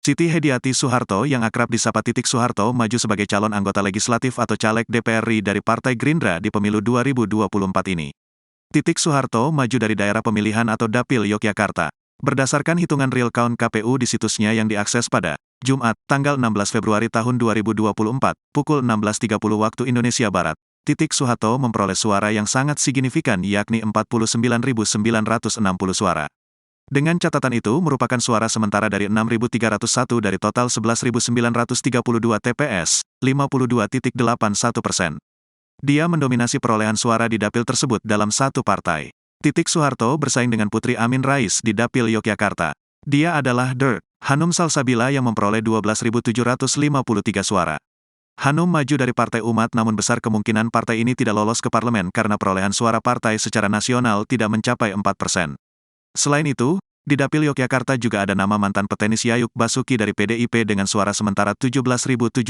Siti Hediati Soeharto yang akrab disapa Titik Soeharto maju sebagai calon anggota legislatif atau caleg DPR RI dari Partai Gerindra di pemilu 2024 ini. Titik Soeharto maju dari daerah pemilihan atau Dapil Yogyakarta. Berdasarkan hitungan real count KPU di situsnya yang diakses pada Jumat, tanggal 16 Februari tahun 2024, pukul 16.30 waktu Indonesia Barat, Titik Soeharto memperoleh suara yang sangat signifikan yakni 49.960 suara. Dengan catatan itu merupakan suara sementara dari 6.301 dari total 11.932 TPS, 52,81%. Dia mendominasi perolehan suara di dapil tersebut dalam satu partai. Titik Soeharto bersaing dengan Putri Amin Rais di dapil Yogyakarta. Dia adalah Dr. Hanum Salsabila yang memperoleh 12.753 suara. Hanum maju dari Partai Umat namun besar kemungkinan partai ini tidak lolos ke parlemen karena perolehan suara partai secara nasional tidak mencapai 4%. Selain itu, di Dapil Yogyakarta juga ada nama mantan petenis Yayuk Basuki dari PDIP dengan suara sementara 17.766.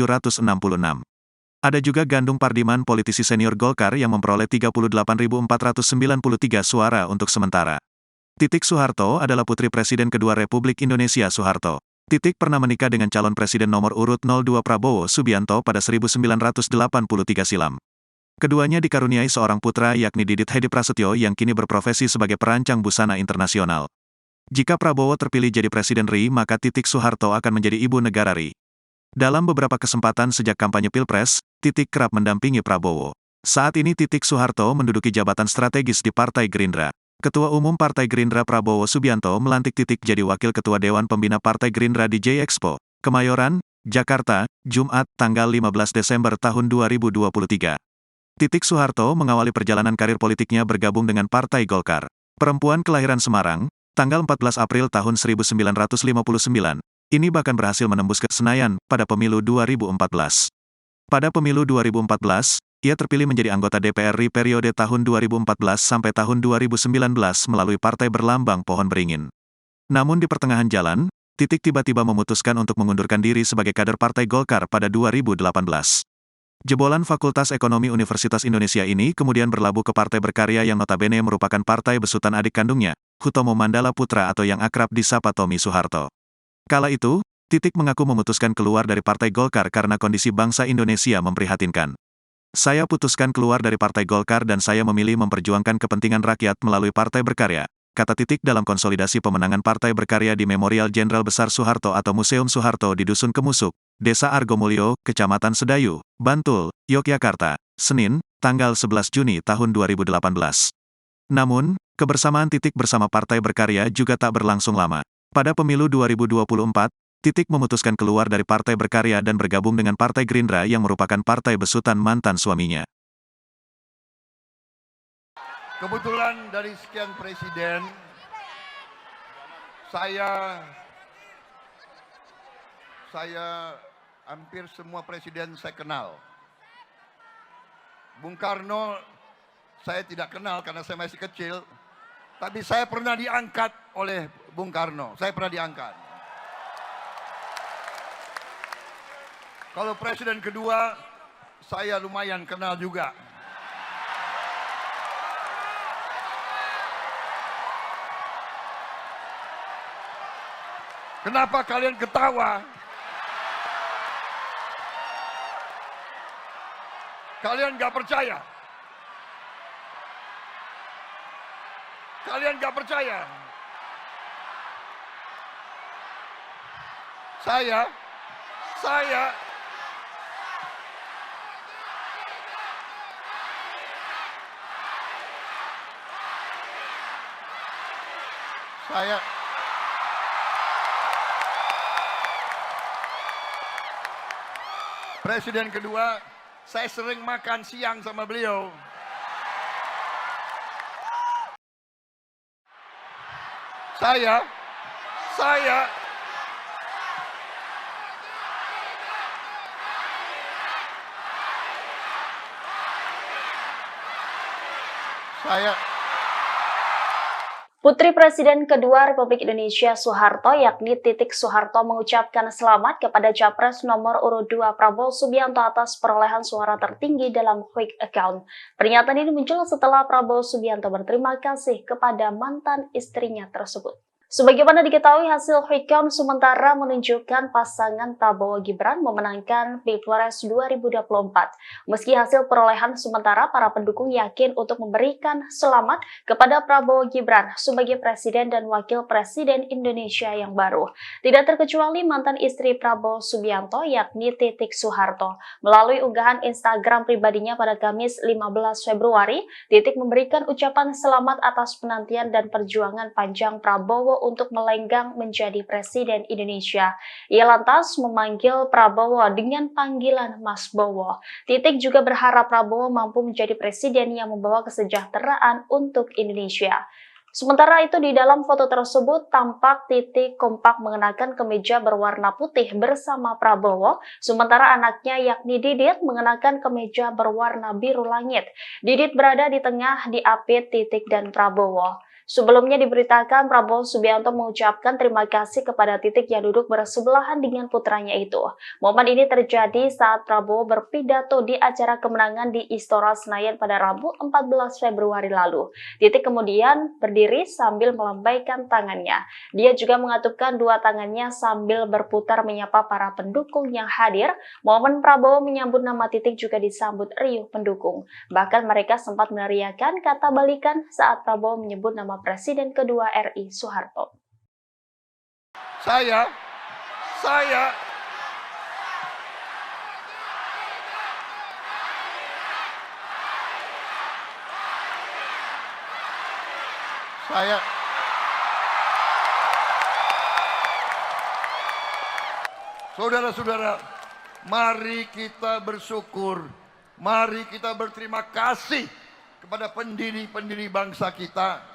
Ada juga Gandung Pardiman politisi senior Golkar yang memperoleh 38.493 suara untuk sementara. Titik Soeharto adalah putri Presiden kedua Republik Indonesia Soeharto. Titik pernah menikah dengan calon presiden nomor urut 02 Prabowo Subianto pada 1983 silam. Keduanya dikaruniai seorang putra yakni Didit Hedi Prasetyo yang kini berprofesi sebagai perancang busana internasional. Jika Prabowo terpilih jadi Presiden RI maka Titik Soeharto akan menjadi ibu negara RI. Dalam beberapa kesempatan sejak kampanye Pilpres, Titik kerap mendampingi Prabowo. Saat ini Titik Soeharto menduduki jabatan strategis di Partai Gerindra. Ketua Umum Partai Gerindra Prabowo Subianto melantik Titik jadi Wakil Ketua Dewan Pembina Partai Gerindra di J-Expo, Kemayoran, Jakarta, Jumat, tanggal 15 Desember tahun 2023. Titik Soeharto mengawali perjalanan karir politiknya bergabung dengan Partai Golkar. Perempuan kelahiran Semarang, tanggal 14 April tahun 1959, ini bahkan berhasil menembus ke Senayan pada pemilu 2014. Pada pemilu 2014, ia terpilih menjadi anggota DPR RI periode tahun 2014 sampai tahun 2019 melalui partai berlambang pohon beringin. Namun di pertengahan jalan, Titik tiba-tiba memutuskan untuk mengundurkan diri sebagai kader Partai Golkar pada 2018. Jebolan Fakultas Ekonomi Universitas Indonesia ini kemudian berlabuh ke Partai Berkarya yang notabene merupakan partai besutan adik kandungnya, Hutomo Mandala Putra atau yang akrab disapa Tommy Soeharto. Kala itu, Titik mengaku memutuskan keluar dari Partai Golkar karena kondisi bangsa Indonesia memprihatinkan. Saya putuskan keluar dari Partai Golkar dan saya memilih memperjuangkan kepentingan rakyat melalui Partai Berkarya, kata Titik dalam konsolidasi pemenangan Partai Berkarya di Memorial Jenderal Besar Soeharto atau Museum Soeharto di Dusun Kemusuk, Desa Argomulyo, Kecamatan Sedayu, Bantul, Yogyakarta, Senin, tanggal 11 Juni tahun 2018. Namun, kebersamaan Titik bersama Partai Berkarya juga tak berlangsung lama. Pada pemilu 2024, Titik memutuskan keluar dari Partai Berkarya dan bergabung dengan Partai Gerindra yang merupakan partai besutan mantan suaminya. Kebetulan dari sekian presiden, saya hampir semua presiden saya kenal. Bung Karno saya tidak kenal karena saya masih kecil, tapi saya pernah diangkat oleh Bung Karno, saya pernah diangkat. Kalau presiden kedua, saya lumayan kenal juga. Kenapa kalian ketawa? Kalian gak percaya? Kalian gak percaya? Saya presiden kedua, saya sering makan siang sama beliau. Saya Putri Presiden kedua Republik Indonesia Soeharto yakni Titik Soeharto mengucapkan selamat kepada Capres nomor urut 2 Prabowo Subianto atas perolehan suara tertinggi dalam quick account. Pernyataan ini muncul setelah Prabowo Subianto berterima kasih kepada mantan istrinya tersebut. Sebagaimana diketahui, hasil quick count sementara menunjukkan pasangan Prabowo Gibran memenangkan Pilpres 2024. Meski hasil perolehan sementara, para pendukung yakin untuk memberikan selamat kepada Prabowo Gibran sebagai Presiden dan Wakil Presiden Indonesia yang baru. Tidak terkecuali mantan istri Prabowo Subianto, yakni Titik Soeharto. Melalui unggahan Instagram pribadinya pada Kamis 15 Februari, Titik memberikan ucapan selamat atas penantian dan perjuangan panjang Prabowo untuk melenggang menjadi Presiden Indonesia. Ia lantas memanggil Prabowo dengan panggilan Mas Bowo. Titik juga berharap Prabowo mampu menjadi presiden yang membawa kesejahteraan untuk Indonesia. Sementara itu, di dalam foto tersebut tampak Titik kompak mengenakan kemeja berwarna putih bersama Prabowo, sementara anaknya yakni Didit mengenakan kemeja berwarna biru langit. Didit berada di tengah diapit Titik dan Prabowo. Sebelumnya diberitakan Prabowo Subianto mengucapkan terima kasih kepada Titik yang duduk bersebelahan dengan putranya itu. Momen ini terjadi saat Prabowo berpidato di acara kemenangan di Istora Senayan pada Rabu 14 Februari lalu. Titik kemudian berdiri sambil melambaikan tangannya. Dia juga mengatupkan dua tangannya sambil berputar menyapa para pendukung yang hadir. Momen Prabowo menyambut nama Titik juga disambut riuh pendukung. Bahkan mereka sempat meneriakan kata balikan saat Prabowo menyebut nama Presiden kedua RI Soeharto. Saya saudara-saudara, mari kita bersyukur, mari kita berterima kasih kepada pendiri-pendiri bangsa kita.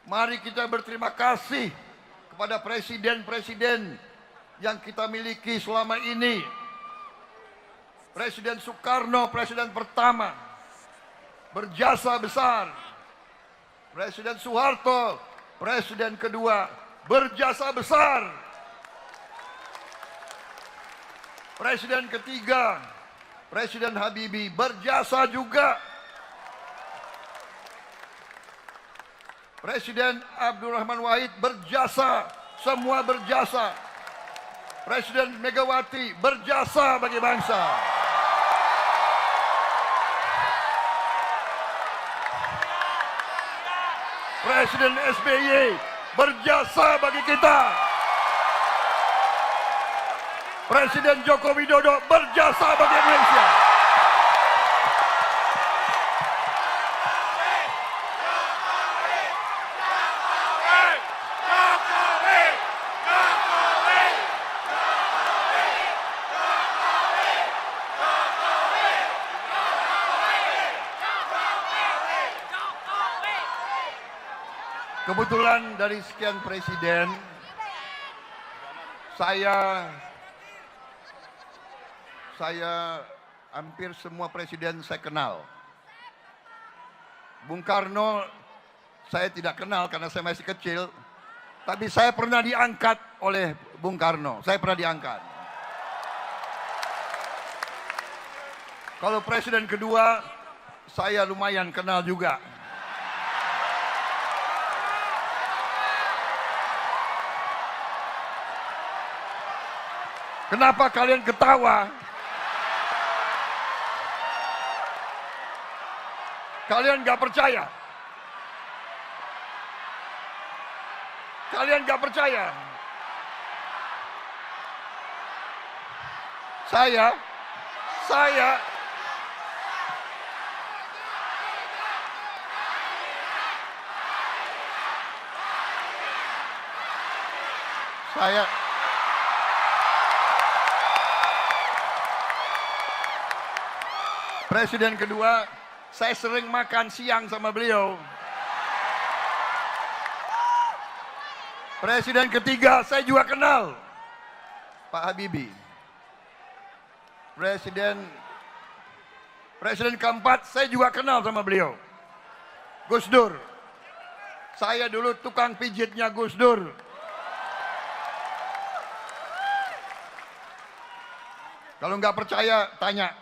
Mari kita berterima kasih kepada presiden-presiden yang kita miliki selama ini. Presiden Soekarno, presiden pertama, berjasa besar. Presiden Soeharto, presiden kedua, berjasa besar. Presiden ketiga, Presiden Habibie, berjasa juga. Presiden Abdurrahman Wahid berjasa, semua berjasa. Presiden Megawati berjasa bagi bangsa. Presiden SBY berjasa bagi kita. Presiden Joko Widodo berjasa bagi Indonesia. Kebetulan dari sekian presiden, saya hampir semua presiden saya kenal. Bung Karno saya tidak kenal karena saya masih kecil, tapi saya pernah diangkat oleh Bung Karno, saya pernah diangkat. Kalau presiden kedua, saya lumayan kenal juga. Kenapa kalian ketawa? Kalian gak percaya? Kalian gak percaya? Saya presiden kedua, saya sering makan siang sama beliau. Presiden ketiga, saya juga kenal Pak Habibie. Presiden keempat, saya juga kenal sama beliau. Gus Dur. Saya dulu tukang pijitnya Gus Dur. Kalau nggak percaya, tanya.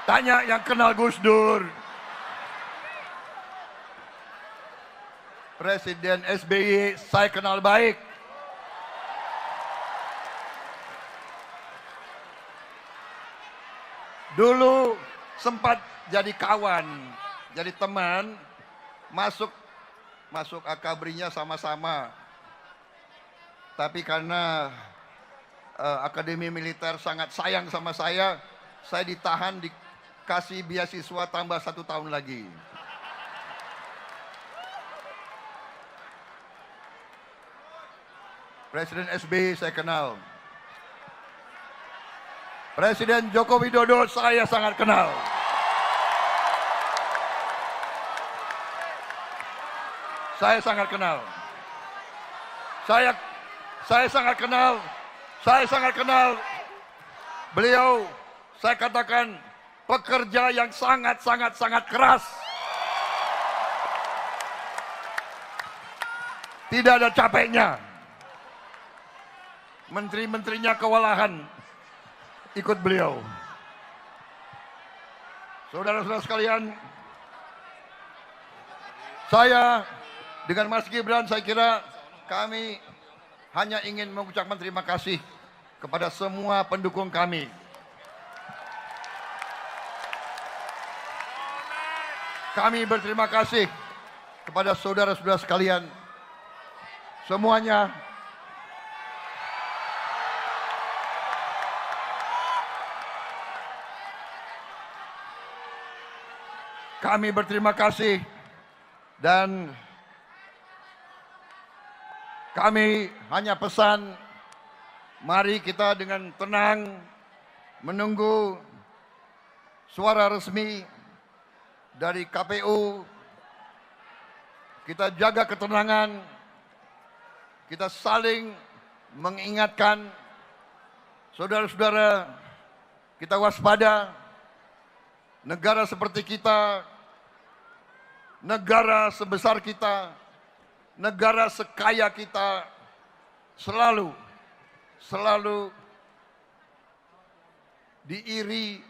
Tanya yang kenal Gus Dur. Presiden SBY saya kenal baik. Dulu sempat jadi kawan, jadi teman, masuk akabrinya sama-sama. Tapi karena Akademi Militer sangat sayang sama saya ditahan, dikasih beasiswa tambah 1 tahun lagi. Presiden SBY saya kenal. Presiden Joko Widodo saya sangat kenal. Saya sangat kenal. Saya sangat kenal beliau. Saya katakan pekerja yang sangat keras. Tidak ada capeknya. Menteri-menterinya kewalahan ikut beliau. Saudara-saudara sekalian, saya dengan Mas Gibran, saya kira kami hanya ingin mengucapkan terima kasih kepada semua pendukung kami. Kami berterima kasih kepada saudara-saudara sekalian semuanya. Kami berterima kasih dan kami hanya pesan, mari kita dengan tenang menunggu suara resmi dari KPU. Kita jaga ketenangan, kita saling mengingatkan, saudara-saudara, kita waspada. Negara seperti kita, negara sebesar kita, negara sekaya kita selalu diiri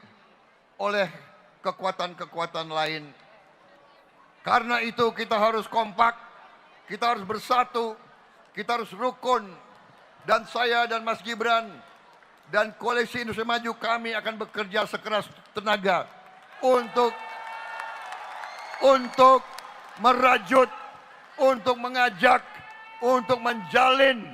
oleh kekuatan-kekuatan lain. Karena itu kita harus kompak, kita harus bersatu, kita harus rukun. Dan saya dan Mas Gibran dan Koalisi Indonesia Maju, kami akan bekerja sekeras tenaga untuk merajut, untuk mengajak, untuk menjalin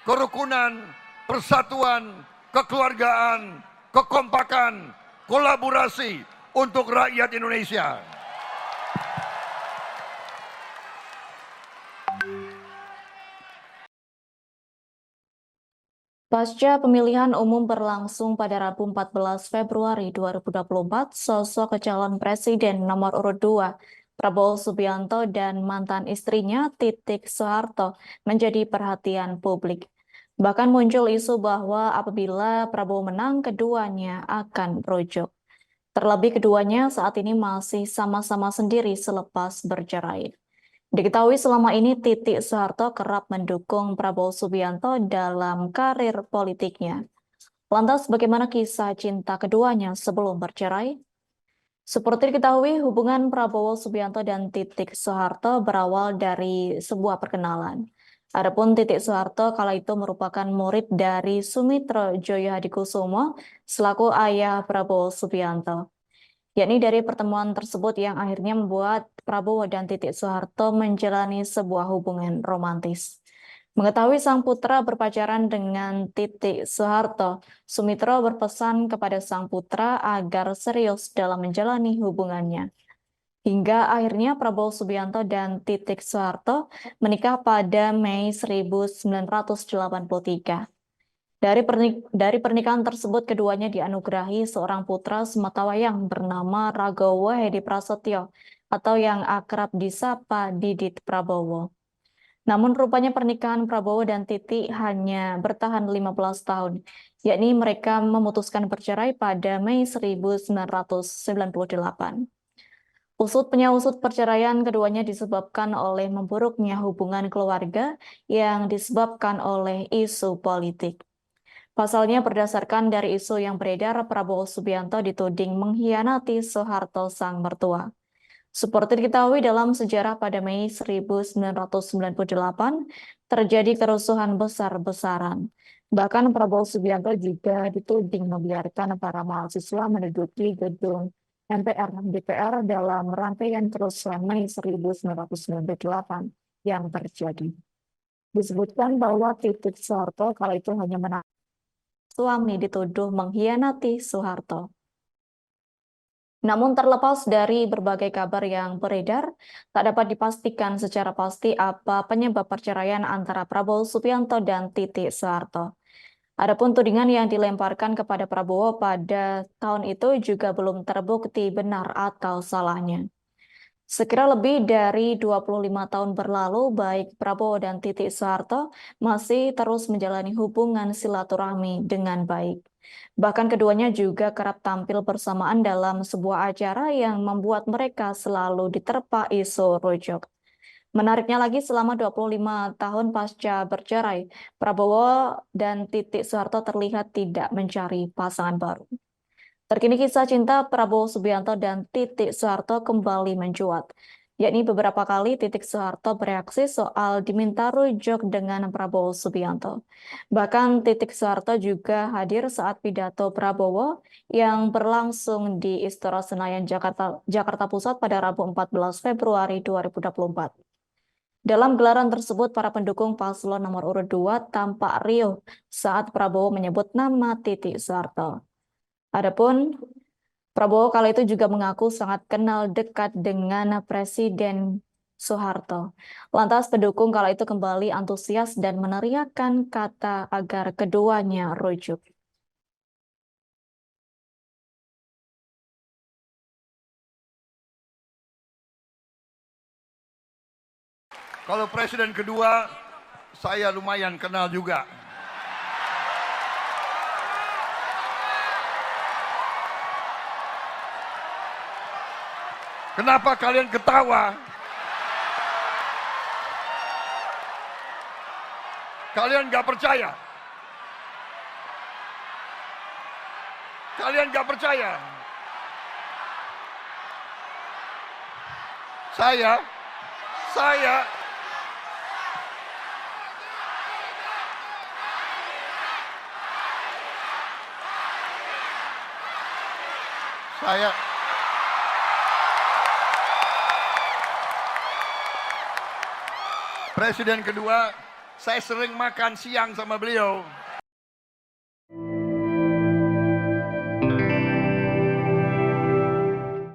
kerukunan, persatuan, kekeluargaan, kekompakan, kolaborasi untuk rakyat Indonesia. Pasca pemilihan umum berlangsung pada Rabu 14 Februari 2024, sosok calon presiden nomor urut 2, Prabowo Subianto dan mantan istrinya Titik Soeharto menjadi perhatian publik. Bahkan muncul isu bahwa apabila Prabowo menang, keduanya akan berujuk. Terlebih keduanya saat ini masih sama-sama sendiri selepas bercerai. Diketahui selama ini Titik Soeharto kerap mendukung Prabowo Subianto dalam karir politiknya. Lantas bagaimana kisah cinta keduanya sebelum bercerai? Seperti diketahui, hubungan Prabowo Subianto dan Titik Soeharto berawal dari sebuah perkenalan. Adapun Titik Soeharto kala itu merupakan murid dari Sumitro Joyo Hadikusumo selaku ayah Prabowo Subianto. Yakni dari pertemuan tersebut yang akhirnya membuat Prabowo dan Titik Soeharto menjalani sebuah hubungan romantis. Mengetahui sang putra berpacaran dengan Titik Soeharto, Sumitro berpesan kepada sang putra agar serius dalam menjalani hubungannya. Hingga akhirnya Prabowo Subianto dan Titik Soeharto menikah pada Mei 1983. Dari pernikahan tersebut, keduanya dianugerahi seorang putra sematawayang bernama Ragowo Hedi Prasetyo atau yang akrab disapa Didit Prabowo. Namun rupanya pernikahan Prabowo dan Titi hanya bertahan 15 tahun, yakni mereka memutuskan bercerai pada Mei 1998. Usut penyausut perceraian keduanya disebabkan oleh memburuknya hubungan keluarga yang disebabkan oleh isu politik. Pasalnya berdasarkan dari isu yang beredar, Prabowo Subianto dituding mengkhianati Soeharto sang mertua. Seperti diketahui dalam sejarah pada Mei 1998, terjadi kerusuhan besar-besaran. Bahkan Prabowo Subianto juga dituding membiarkan para mahasiswa menduduki gedung MPR DPR dalam rangkaian kerusuhan Mei 1998 yang terjadi. Disebutkan bahwa Titik Soeharto kala itu hanya menang. Suami dituduh mengkhianati Soeharto. Namun terlepas dari berbagai kabar yang beredar, tak dapat dipastikan secara pasti apa penyebab perceraian antara Prabowo Subianto dan Titik Soeharto. Adapun tudingan yang dilemparkan kepada Prabowo pada tahun itu juga belum terbukti benar atau salahnya. Sekira lebih dari 25 tahun berlalu, baik Prabowo dan Titik Soeharto masih terus menjalani hubungan silaturahmi dengan baik. Bahkan keduanya juga kerap tampil bersamaan dalam sebuah acara yang membuat mereka selalu diterpa isu rojok. Menariknya lagi, selama 25 tahun pasca bercerai, Prabowo dan Titik Soeharto terlihat tidak mencari pasangan baru. Terkini kisah cinta Prabowo Subianto dan Titik Soeharto kembali mencuat, yakni beberapa kali Titik Soeharto bereaksi soal diminta rujuk dengan Prabowo Subianto. Bahkan Titik Soeharto juga hadir saat pidato Prabowo yang berlangsung di Istora Senayan, Jakarta Pusat pada Rabu 14 Februari 2024. Dalam gelaran tersebut, para pendukung paslon nomor urut 2 tampak riuh saat Prabowo menyebut nama Titik Soeharto. Adapun Prabowo kala itu juga mengaku sangat kenal dekat dengan Presiden Soeharto. Lantas pendukung kala itu kembali antusias dan meneriakkan kata agar keduanya rujuk. Kalau presiden kedua, saya lumayan kenal juga. Kenapa kalian ketawa? Kalian gak percaya? Kalian gak percaya? Saya presiden kedua, saya sering makan siang sama beliau.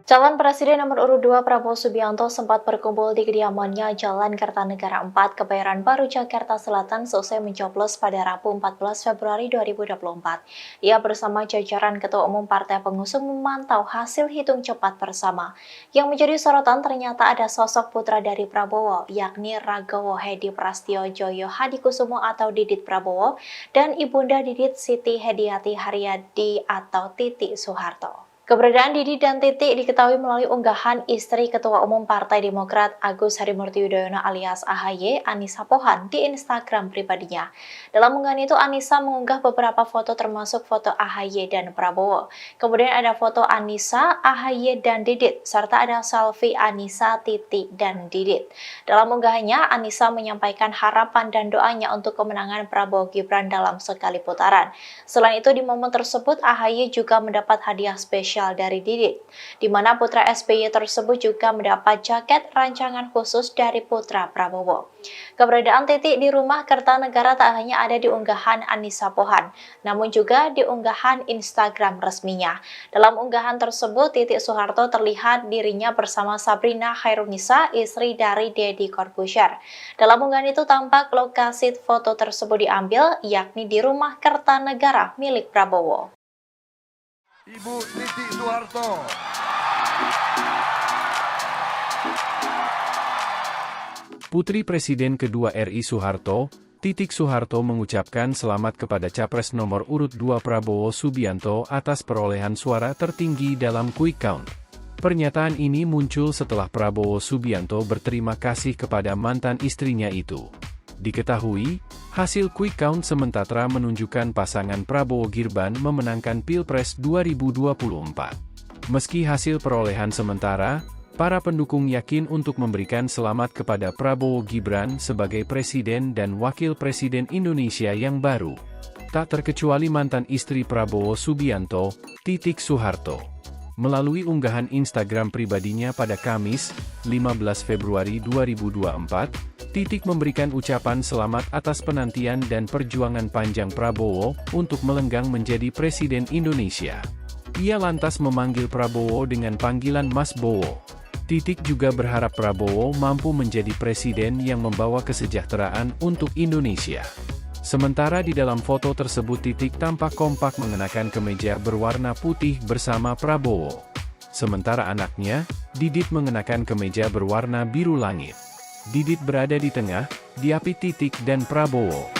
Calon Presiden nomor urut 2 Prabowo Subianto sempat berkumpul di kediamannya Jalan Kertanegara 4, Kebayoran Baru, Jakarta Selatan seusai mencoblos pada Rabu 14 Februari 2024. Ia bersama jajaran Ketua Umum Partai Pengusung memantau hasil hitung cepat bersama. Yang menjadi sorotan ternyata ada sosok putra dari Prabowo, yakni Ragowo Hedi Prastio Joyo Hadikusumo atau Didit Prabowo, dan Ibunda Didit Siti Hediati Haryadi atau Titik Soeharto. Keberadaan Didi dan Titik diketahui melalui unggahan istri Ketua Umum Partai Demokrat Agus Harimurti Yudhoyono alias AHY, Anissa Pohan, di Instagram pribadinya. Dalam unggahan itu, Anissa mengunggah beberapa foto termasuk foto AHY dan Prabowo. Kemudian ada foto Anissa, AHY, dan Didit, serta ada selfie Anissa, Titik, dan Didit. Dalam unggahannya, Anissa menyampaikan harapan dan doanya untuk kemenangan Prabowo Gibran dalam sekali putaran. Selain itu, di momen tersebut, AHY juga mendapat hadiah spesial dari Didit, di mana putra SBY tersebut juga mendapat jaket rancangan khusus dari putra Prabowo. Keberadaan Titik di rumah Kertanegara tak hanya ada di unggahan Anissa Pohan, namun juga di unggahan Instagram resminya. Dalam unggahan tersebut, Titik Soeharto terlihat dirinya bersama Sabrina Khairunisa, istri dari Deddy Corbuzier. Dalam unggahan itu tampak lokasi foto tersebut diambil, yakni di rumah Kertanegara milik Prabowo. Ibu Titik Soeharto. Putri Presiden kedua RI Soeharto, Titik Soeharto mengucapkan selamat kepada Capres nomor urut 2 Prabowo Subianto atas perolehan suara tertinggi dalam quick count. Pernyataan ini muncul setelah Prabowo Subianto berterima kasih kepada mantan istrinya itu. Diketahui, hasil quick count sementara menunjukkan pasangan Prabowo Gibran memenangkan Pilpres 2024. Meski hasil perolehan sementara, Para pendukung yakin untuk memberikan selamat kepada Prabowo Gibran sebagai Presiden dan Wakil Presiden Indonesia yang baru. Tak terkecuali mantan istri Prabowo Subianto, Titik Soeharto. Melalui unggahan Instagram pribadinya pada Kamis, 15 Februari 2024, Titik memberikan ucapan selamat atas penantian dan perjuangan panjang Prabowo untuk melenggang menjadi Presiden Indonesia. Ia lantas memanggil Prabowo dengan panggilan Mas Bowo. Titik juga berharap Prabowo mampu menjadi presiden yang membawa kesejahteraan untuk Indonesia. Sementara di dalam foto tersebut Titik tampak kompak mengenakan kemeja berwarna putih bersama Prabowo. Sementara anaknya, Didit mengenakan kemeja berwarna biru langit. Didit berada di tengah, diapit Titik dan Prabowo.